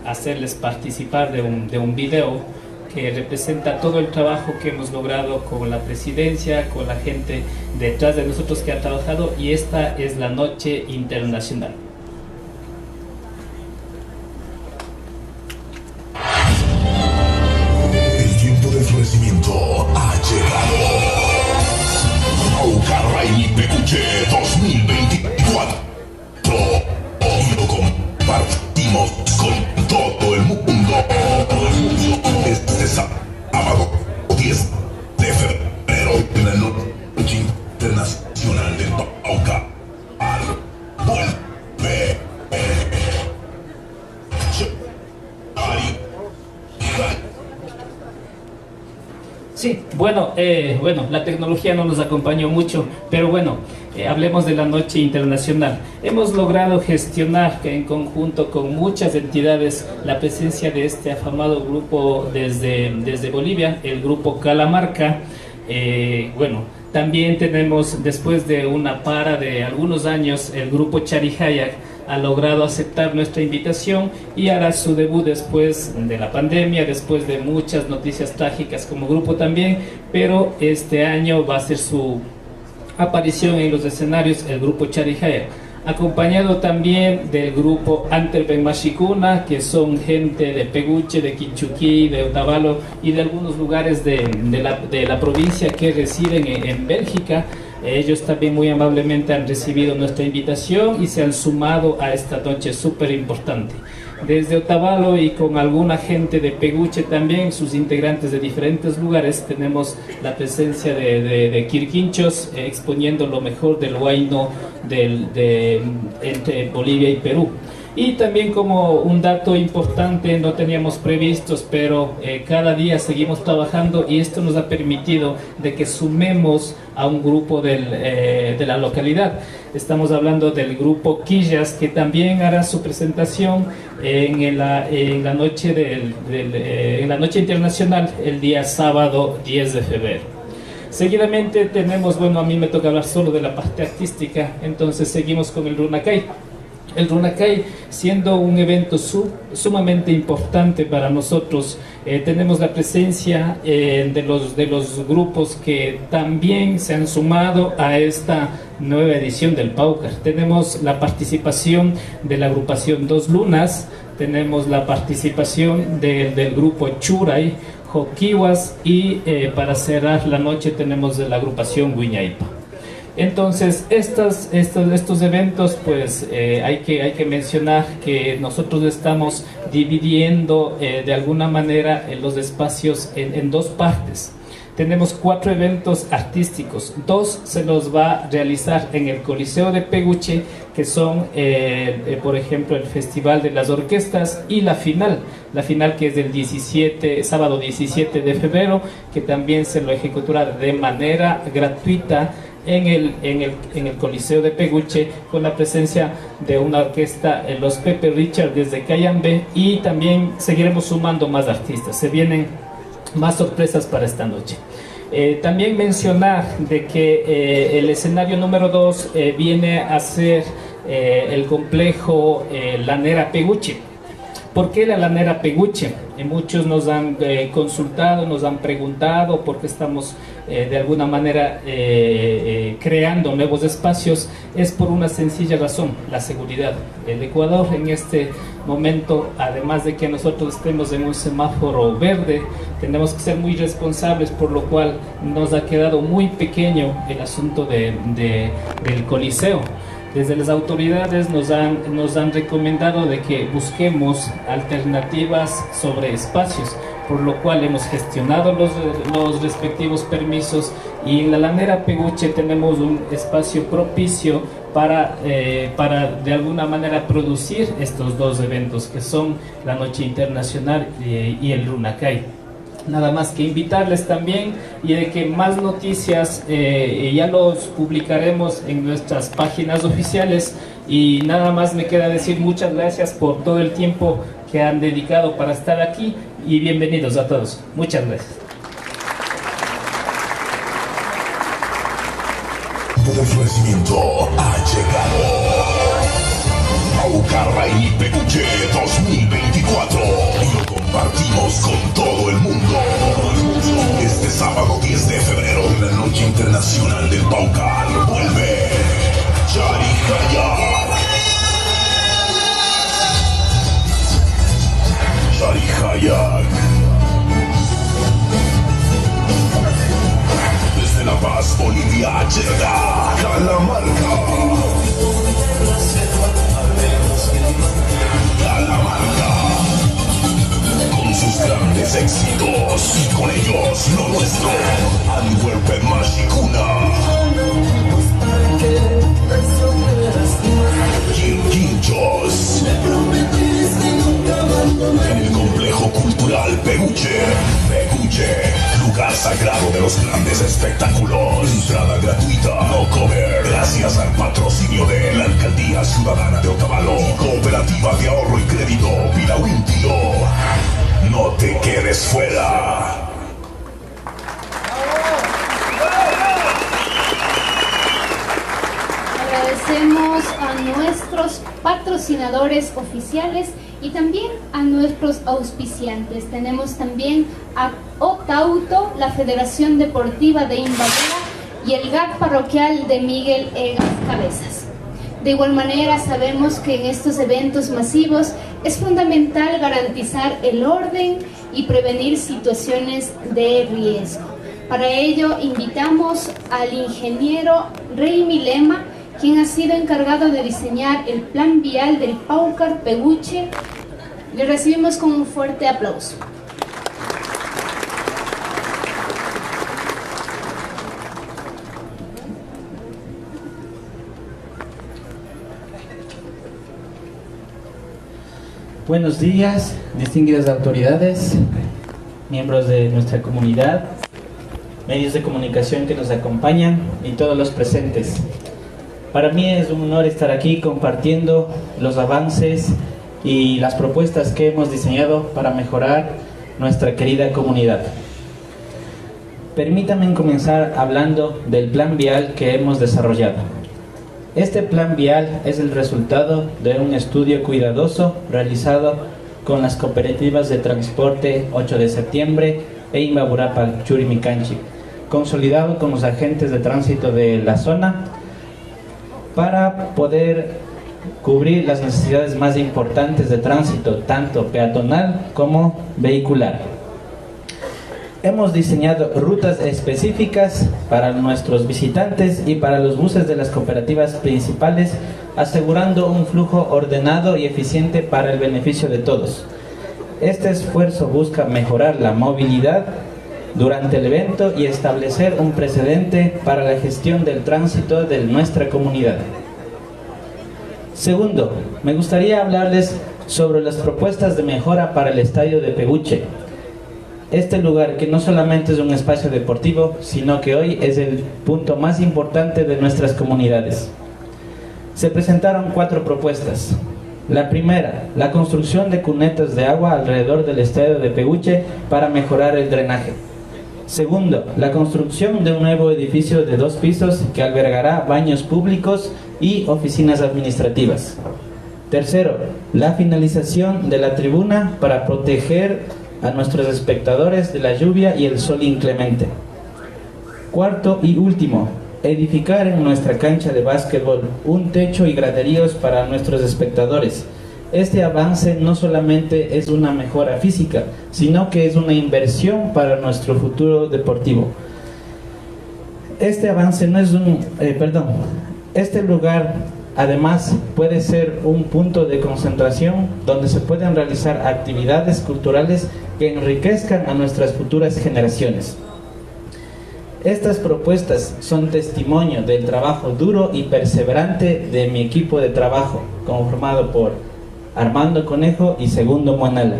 hacerles participar de un video que representa todo el trabajo que hemos logrado con la presidencia, con la gente detrás de nosotros que ha trabajado, y esta es la Noche Internacional. El tiempo del florecimiento ha llegado. Aucarrey Pecuche 2024. Y lo compartimos con todo el mundo. Este sábado 10 de febrero en la Noche Internacional del Paucar. Vuelve. Sí, bueno, la tecnología no nos acompañó mucho, pero bueno, hablemos de la Noche Internacional. Hemos logrado gestionar en conjunto con muchas entidades la presencia de este afamado grupo desde Bolivia, el grupo Calamarca. También tenemos, después de una para de algunos años, el grupo Charijayac ha logrado aceptar nuestra invitación y hará su debut después de la pandemia, después de muchas noticias trágicas como grupo también, pero este año va a ser su aparición en los escenarios el grupo Charijayac, acompañado también del grupo Anterben Mashikuna, que son gente de Peguche, de Quinchuquí, de Otavalo y de algunos lugares de la provincia que residen en Bélgica. Ellos también muy amablemente han recibido nuestra invitación y se han sumado a esta noche súper importante. Desde Otavalo y con alguna gente de Peguche también, sus integrantes de diferentes lugares, tenemos la presencia de Quirquinchos exponiendo lo mejor del huayno entre Bolivia y Perú. Y también, como un dato importante, no teníamos previstos, pero cada día seguimos trabajando y esto nos ha permitido de que sumemos a un grupo de la localidad. Estamos hablando del grupo Quillas, que también hará su presentación en la noche internacional el día sábado 10 de febrero. Seguidamente tenemos, a mí me toca hablar solo de la parte artística, entonces seguimos con el Runacay. El Runacay, siendo un evento sumamente importante para nosotros, tenemos la presencia de los grupos que también se han sumado a esta nueva edición del Paucar. Tenemos la participación de la agrupación Dos Lunas, tenemos la participación del grupo Churay, Joquiwas y para cerrar la noche tenemos de la agrupación Huiñaipa. Entonces, estos eventos, pues hay que mencionar que nosotros estamos dividiendo de alguna manera los espacios en dos partes. Tenemos 4 eventos artísticos, 2 se los va a realizar en el Coliseo de Peguche, que son, por ejemplo, el Festival de las Orquestas y la final que es del sábado 17 de febrero, que también se lo ejecutará de manera gratuita en el Coliseo de Peguche, con la presencia de una orquesta, los Pepe Richard desde Cayambe, y también seguiremos sumando más artistas. Se vienen más sorpresas para esta noche. También mencionar de que el escenario número 2 viene a ser el complejo Lanera Peguche. ¿Por qué la Lanera Peguche? Muchos nos han consultado, nos han preguntado por qué estamos de alguna manera creando nuevos espacios. Es por una sencilla razón: la seguridad. El Ecuador en este momento, además de que nosotros estemos en un semáforo verde, tenemos que ser muy responsables, por lo cual nos ha quedado muy pequeño el asunto del Coliseo. Desde las autoridades nos han recomendado de que busquemos alternativas sobre espacios, por lo cual hemos gestionado los respectivos permisos, y en la Lanera Peguche tenemos un espacio propicio para de alguna manera producir estos 2 eventos, que son la Noche Internacional y el Runacay. Nada más que invitarles también, y de que más noticias ya los publicaremos en nuestras páginas oficiales. Y nada más me queda decir muchas gracias por todo el tiempo que han dedicado para estar aquí, y bienvenidos a todos. Muchas gracias. El florecimiento ha llegado. Aucarrey Peguche 2024. Copayac. Desde La Paz, Bolivia, llega Calamarca. Calamarca, con sus grandes éxitos y con ellos lo nuestro, Antwerpen Mashikuna, Quinquinchos, en el complejo cultural Peguche, lugar sagrado de los grandes espectáculos, entrada gratuita, no cover, gracias al patrocinio de la Alcaldía Ciudadana de Otavalo y Cooperativa de Ahorro y Crédito Pilauintio. No te quedes fuera. Agradecemos a nuestros patrocinadores oficiales y también a nuestros auspiciantes. Tenemos también a Otauto, la Federación Deportiva de Imbabura y el GAC parroquial de Miguel Egas Cabezas. De igual manera, sabemos que en estos eventos masivos es fundamental garantizar el orden y prevenir situaciones de riesgo. Para ello, invitamos al ingeniero Rey Lema, quien ha sido encargado de diseñar el plan vial del Paucar Peguche. Le recibimos con un fuerte aplauso. Buenos días, distinguidas autoridades, miembros de nuestra comunidad, medios de comunicación que nos acompañan y todos los presentes. Para mí es un honor estar aquí compartiendo los avances y las propuestas que hemos diseñado para mejorar nuestra querida comunidad. Permítanme comenzar hablando del plan vial que hemos desarrollado. Este plan vial es el resultado de un estudio cuidadoso realizado con las cooperativas de transporte 8 de septiembre e Imbaburapa Churimicanchi, consolidado con los agentes de tránsito de la zona para poder cubrir las necesidades más importantes de tránsito, tanto peatonal como vehicular. Hemos diseñado rutas específicas para nuestros visitantes y para los buses de las cooperativas principales, asegurando un flujo ordenado y eficiente para el beneficio de todos. Este esfuerzo busca mejorar la movilidad durante el evento y establecer un precedente para la gestión del tránsito de nuestra comunidad. Segundo, me gustaría hablarles sobre las propuestas de mejora para el estadio de Peguche. Este lugar que no solamente es un espacio deportivo, sino que hoy es el punto más importante de nuestras comunidades. Se presentaron 4 propuestas. La primera, la construcción de cunetas de agua alrededor del estadio de Peguche para mejorar el drenaje. Segundo, la construcción de un nuevo edificio de 2 pisos que albergará baños públicos y oficinas administrativas. Tercero, la finalización de la tribuna para proteger a nuestros espectadores de la lluvia y el sol inclemente. Cuarto y último, edificar en nuestra cancha de básquetbol un techo y graderíos para nuestros espectadores. Este avance no solamente es una mejora física, sino que es una inversión para nuestro futuro deportivo. Este avance no es este lugar además puede ser un punto de concentración donde se pueden realizar actividades culturales que enriquezcan a nuestras futuras generaciones. Estas propuestas son testimonio del trabajo duro y perseverante de mi equipo de trabajo, conformado por Armando Conejo y Segundo Muanala,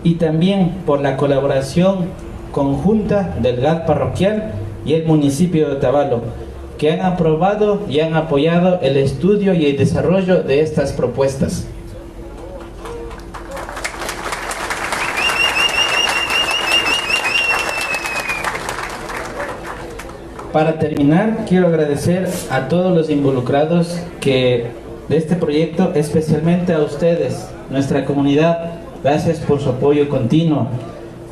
y también por la colaboración conjunta del GAD parroquial y el municipio de Otavalo, que han aprobado y han apoyado el estudio y el desarrollo de estas propuestas. Para terminar, quiero agradecer a todos los involucrados de este proyecto, especialmente a ustedes, nuestra comunidad. Gracias por su apoyo continuo.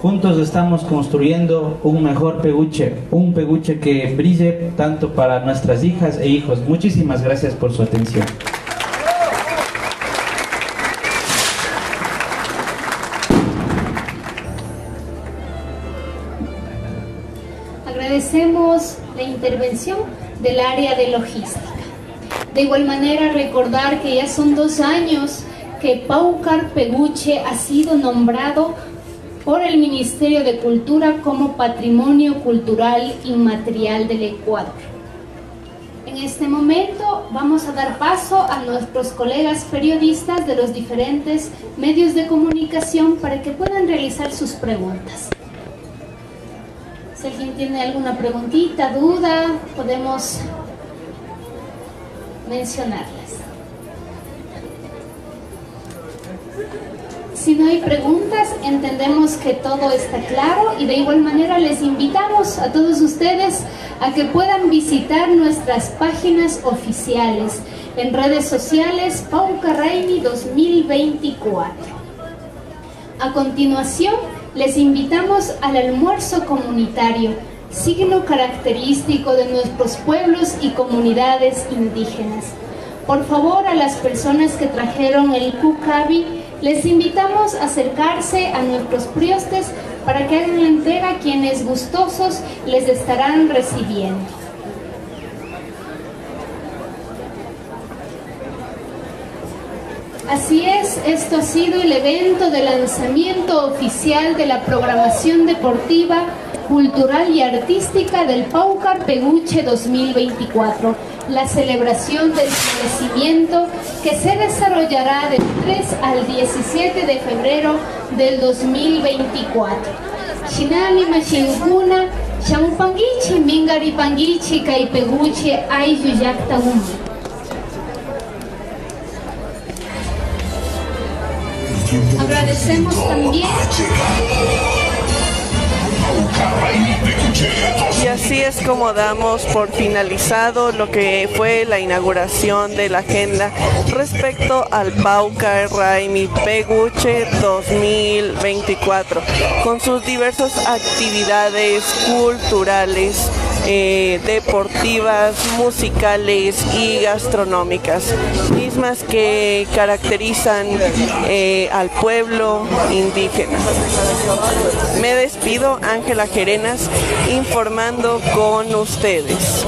Juntos estamos construyendo un mejor Peguche, un Peguche que brille tanto para nuestras hijas e hijos. Muchísimas gracias por su atención. agradecemos la intervención del área de logística. De igual manera, recordar que ya son 2 años que Paucar Peguche ha sido nombrado por el Ministerio de Cultura como Patrimonio Cultural Inmaterial del Ecuador. En este momento vamos a dar paso a nuestros colegas periodistas de los diferentes medios de comunicación para que puedan realizar sus preguntas. Si alguien tiene alguna preguntita, duda, podemos mencionarlas. Si no hay preguntas, entendemos que todo está claro y de igual manera les invitamos a todos ustedes a que puedan visitar nuestras páginas oficiales en redes sociales Paucar Raimi 2024. A continuación, les invitamos al almuerzo comunitario, signo característico de nuestros pueblos y comunidades indígenas. Por favor, a las personas que trajeron el cucabi, les invitamos a acercarse a nuestros priostes para que hagan la entrega, quienes gustosos les estarán recibiendo. Así es, esto ha sido el evento de lanzamiento oficial de la programación deportiva, cultural y artística del Paucar Peguche 2024, la celebración del florecimiento que se desarrollará del 3 al 17 de febrero del 2024. Shinami Mashinkuna, Shamupangichi, Mingari Pangichi, Kai Peguche, Ayuyakta Umi. Agradecemos también. Y así es como damos por finalizado lo que fue la inauguración de la agenda respecto al Paucar Raimi Peguche 2024, con sus diversas actividades culturales, deportivas, musicales y gastronómicas, mismas que caracterizan al pueblo indígena. Me despido, Ángela Gerenas, informando con ustedes.